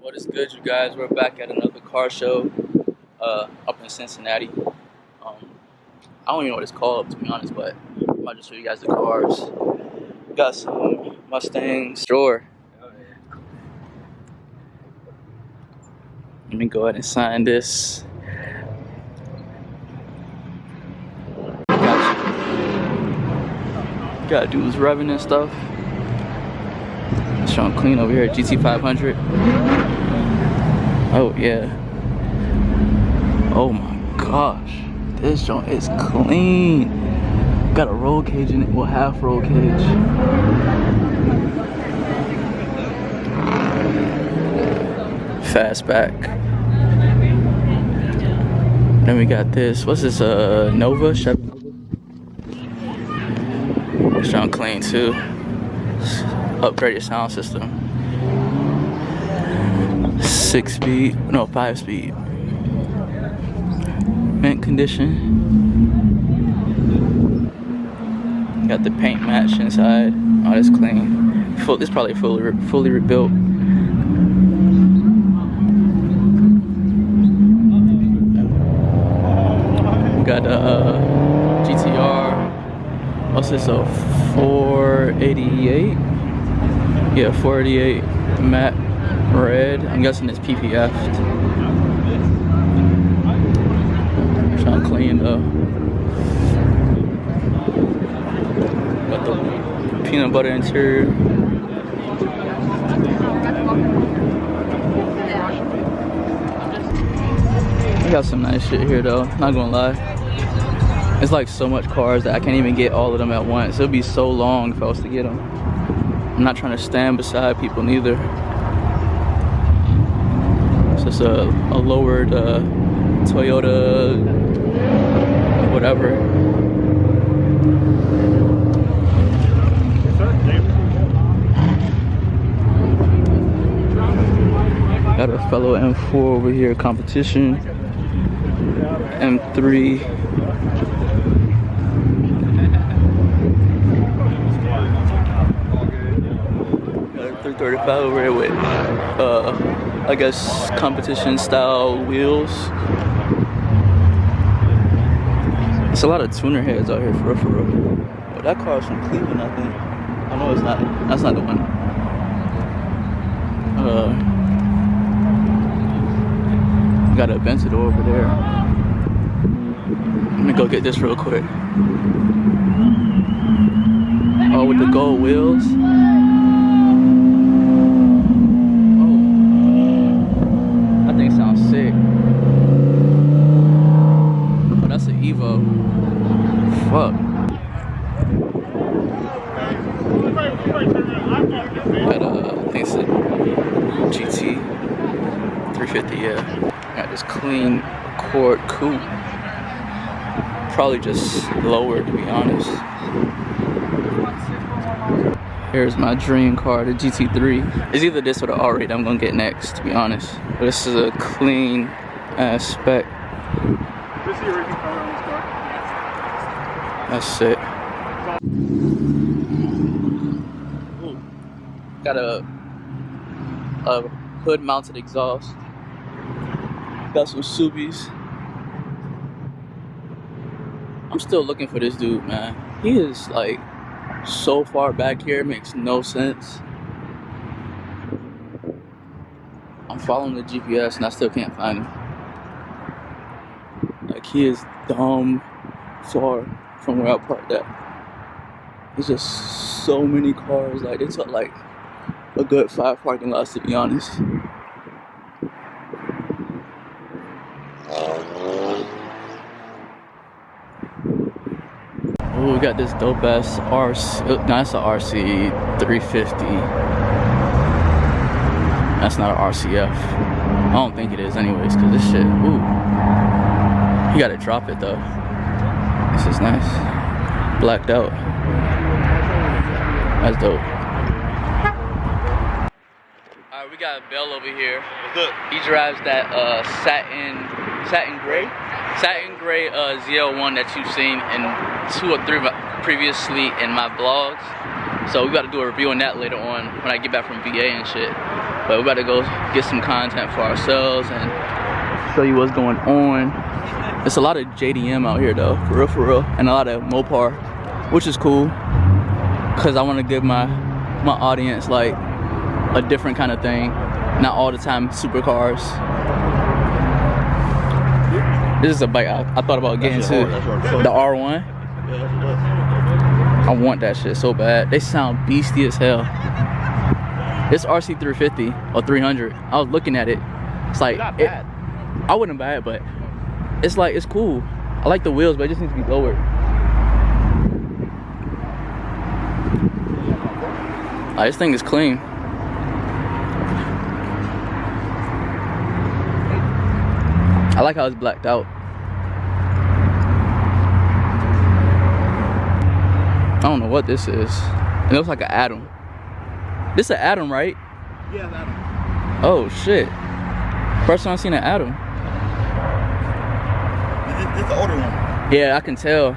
What is good, you guys? We're back at another car show up in Cincinnati. I don't even know what it's called, to be honest, but I might just show you guys the cars. We got some Mustangs. Sure. Let me go ahead and sign this. Got dudes revving and stuff. Showing clean over here at GT500. Oh yeah. Oh my gosh. This joint is clean. Got a roll cage in it. Well, half roll cage. Fastback. Then we got this. What's this? Nova? Chevy Nova? It's showing clean too. Upgraded sound system. 6-speed, no, 5-speed. Mint condition. Got the paint match inside. Oh, that's clean. This probably fully rebuilt. Got a GTR. What's this? A 488. Yeah, 488 matte red. I'm guessing it's PPF'd. Trying to clean though. Got the peanut butter interior. I got some nice shit here though, not gonna lie. It's like so much cars that I can't even get all of them at once. It'll be so long if I was to get them. I'm not trying to stand beside people neither. It's just a lowered Toyota whatever. Got a fellow M4 over here, competition. M3. 335 over here with, I guess, competition style wheels. It's a lot of tuner heads out here for real. But that car's from Cleveland, I think. Oh no, it's not. That's not the one. Got a Aventador over there. Let me go get this real quick. Oh, with the gold wheels. Sounds sick. Oh, that's an Evo. Fuck. Got I think it's a GT350, yeah. Got this clean Accord coupe. Probably just lower, to be honest. Here's my dream car, the GT3. It's either this or the R8 I'm gonna get next, to be honest. But this is a clean ass spec. This is the original color on this car? That's it. Ooh. Got a hood mounted exhaust. Got some Subies. I'm still looking for this dude, man. He is like so far back here, it makes no sense. I'm following the GPS and I still can't find him. Like, he is dumb far from where I parked at. There's just so many cars. Like, it took like a good 5 parking lots, to be honest. Oh, we got this dope ass RC. No, that's an RC350. That's not an RCF. I don't think it is anyways, cause this shit, ooh. You gotta drop it though. This is nice. Blacked out. That's dope. Alright, we got Bell over here. He drives that satin gray ZL1 that you've seen in 2 or 3 previously in my vlogs. So we got to do a review on that later on when I get back from VA and shit. But we're about to go get some content for ourselves and show you what's going on. There's a lot of JDM out here though, for real, and a lot of Mopar, which is cool, cause I want to give my audience like a different kind of thing, not all the time supercars. This is a bike I thought about getting too. The R1. I want that shit so bad. They sound beastie as hell. It's RC350 or 300. I was looking at it. It's like not bad. I wouldn't buy it, but it's like it's cool. I like the wheels, but it just needs to be lowered. This thing is clean. I like how it's blacked out. I don't know what this is. It looks like an Atom. This is an Atom, right? Yeah, an Atom. Oh shit. First time I've seen an Atom. This is the older one. Yeah, I can tell.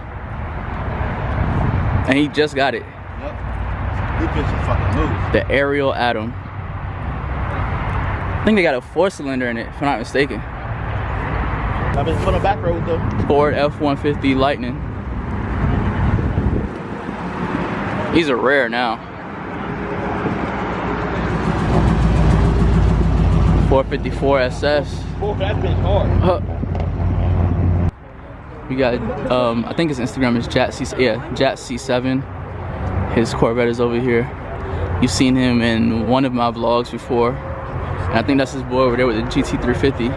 And he just got it. Yep. This bitch is fucking loose. The Aerial Atom. I think they got a 4-cylinder in it, if I'm not mistaken. I've been putting a back road though. Ford F-150 Lightning. These are rare now. 454 SS. Oh, that bitch hard. We got, I think his Instagram is JatC7. His Corvette is over here. You've seen him in one of my vlogs before. And I think that's his boy over there with the GT350.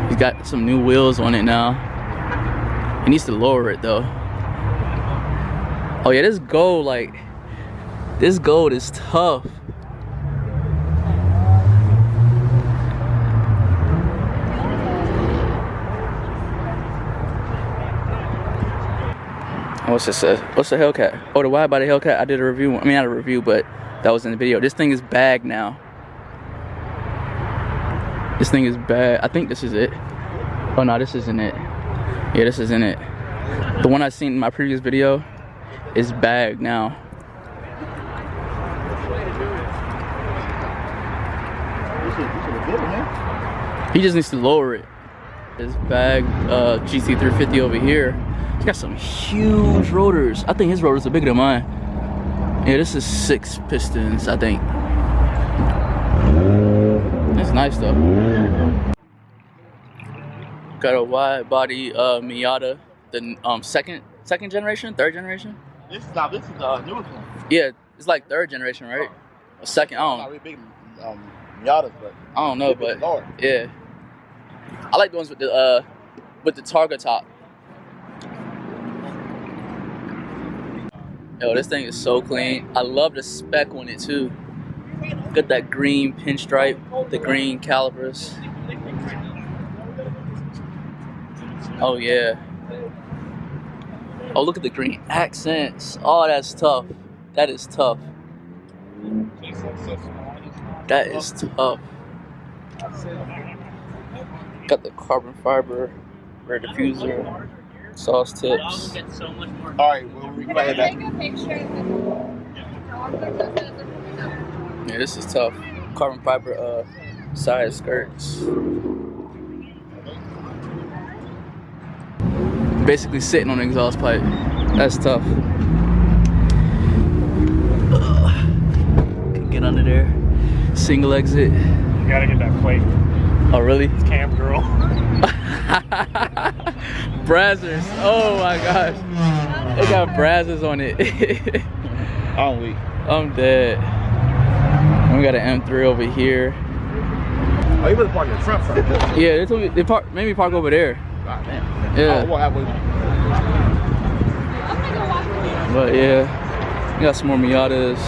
He's got some new wheels on it now. He needs to lower it though. Oh yeah, this gold is tough. What's this? What's the Hellcat? Oh, the wide body Hellcat. I did a review. I mean, not a review, but that was in the video. This thing is bagged now. This thing is bad. I think this is it. Oh no, this isn't it. Yeah, this isn't it. The one I seen in my previous video is bagged now. He just needs to lower it. This bagged GT350 over here. He's got some huge rotors. I think his rotors are bigger than mine. Yeah, this is 6 pistons, I think. It's nice though. Got a wide body Miata, the second generation, third generation. This is the newest one. Yeah, it's like 3rd generation, right? Or second, I don't know. Not really big Miatas, but I don't know, but yeah. I like the ones with the Targa top. Yo, this thing is so clean. I love the spec on it too. Got that green pinstripe, the green calipers. Oh yeah. Oh, look at the green accents. Oh, that's tough. That is tough. That is tough. Got the carbon fiber rear diffuser, exhaust tips. Alright, well, we can head back. Yeah, this is tough. Carbon fiber side skirts. Basically sitting on the exhaust pipe. That's tough. Can get under there. Single exit. You gotta get that plate. Oh really? Cam girl. Brazzers. Oh my gosh. They got brazzers on it. I'm weak. I'm dead. And we got an M3 over here. Oh, you better park in the front. Yeah, they told me they maybe park over there. God damn. Yeah. Oh, we'll have But yeah, we got some more Miatas.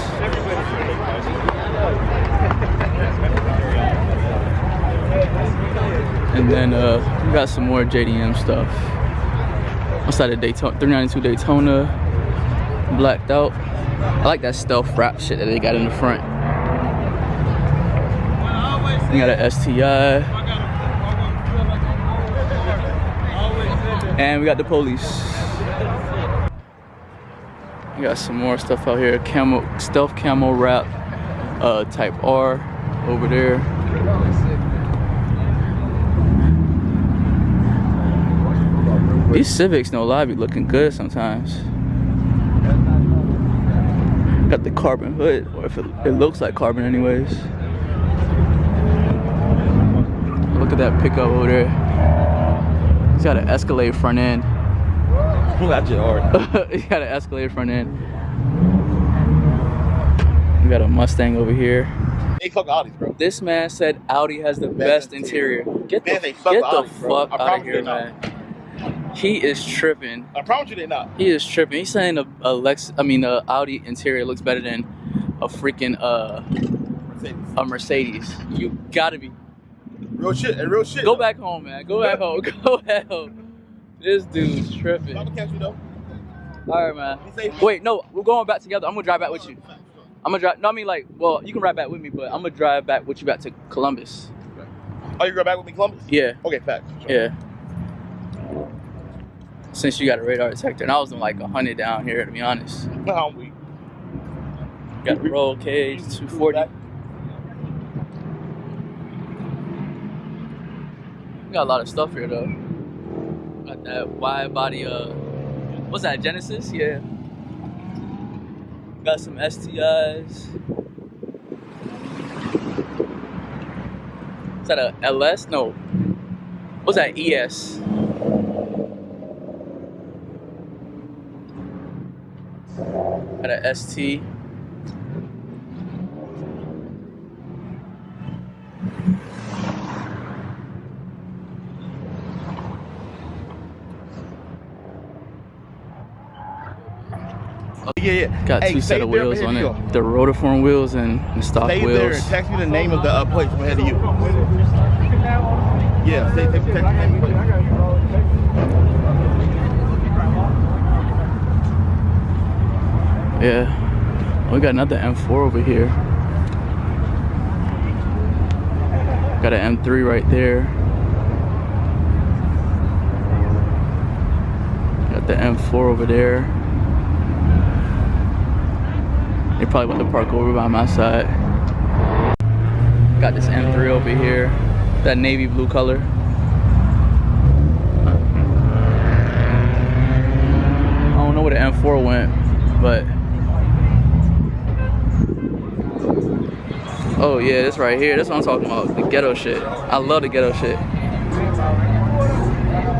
And then we got some more JDM stuff. Outside of Daytona, 392 Daytona, blacked out. I like that stealth wrap shit that they got in the front. We got an STI. And we got the police. We We got some more stuff out here. Stealth camo wrap, type R over there. These Civics, no lie, be looking good sometimes. Got the carbon hood, or if it looks like carbon anyways. Look at that pickup over there. It's got an Escalade front end. That's just hard. It's got an Escalade front end. We got a Mustang over here. They fuck Audis, bro. This man said Audi has the best interior. Get the fuck out of here, man. He is tripping. I promise you they're not. He is tripping. He's saying a Audi interior looks better than a freaking Mercedes. You gotta be real shit. And real shit. Go back home, man. Go back home. Go back home. This dude's tripping. I'm gonna catch you though. All right, man. Wait, no, we're going back together. I'm gonna drive back with you. I'm gonna drive. No, I mean like, well, you can ride back with me, but I'm gonna drive back with you back to Columbus. Oh, you go back with me, Columbus? Yeah. Okay, fact. Sure. Yeah. Since you got a radar detector, and I was in like 100 down here, to be honest. No, I'm weak. Got the roll cage, 240. We got a lot of stuff here though. Got that wide body, what's that, Genesis? Yeah. Got some STIs. Is that a LS? No. What's that, ES? Got a ST. Yeah. Got two set of wheels on it. The rotiform wheels and the stock stay wheels. There and text me the name of the place from ahead of you. Yeah, text me the name of the place. Yeah. We got another M4 over here. Got an M3 right there. Got the M4 over there. They're probably about to park over by my side. Got this M3 over here. That navy blue color. I don't know where the M4 went, but oh yeah, this right here. That's what I'm talking about. The ghetto shit. I love the ghetto shit.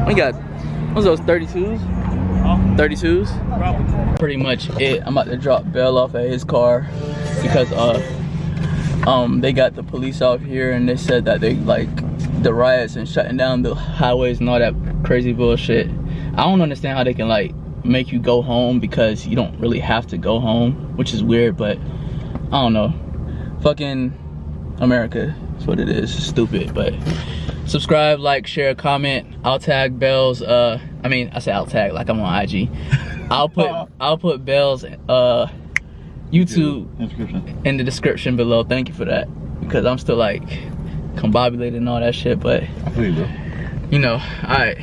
We got, what's those, 32s? 32s? Pretty much it. I'm about to drop Bell off at his car because they got the police out here and they said that they like the riots and shutting down the highways and all that crazy bullshit. I don't understand how they can like make you go home because you don't really have to go home, which is weird, but I don't know. Fucking America is what it is. Stupid. But subscribe, like, share, comment. I'll tag Bell's I say I'll tag like I'm on IG. I'll put Bell's YouTube in the description below. Thank you for that, because I'm still like combobulated and all that shit, but I feel you, bro. You know, alright.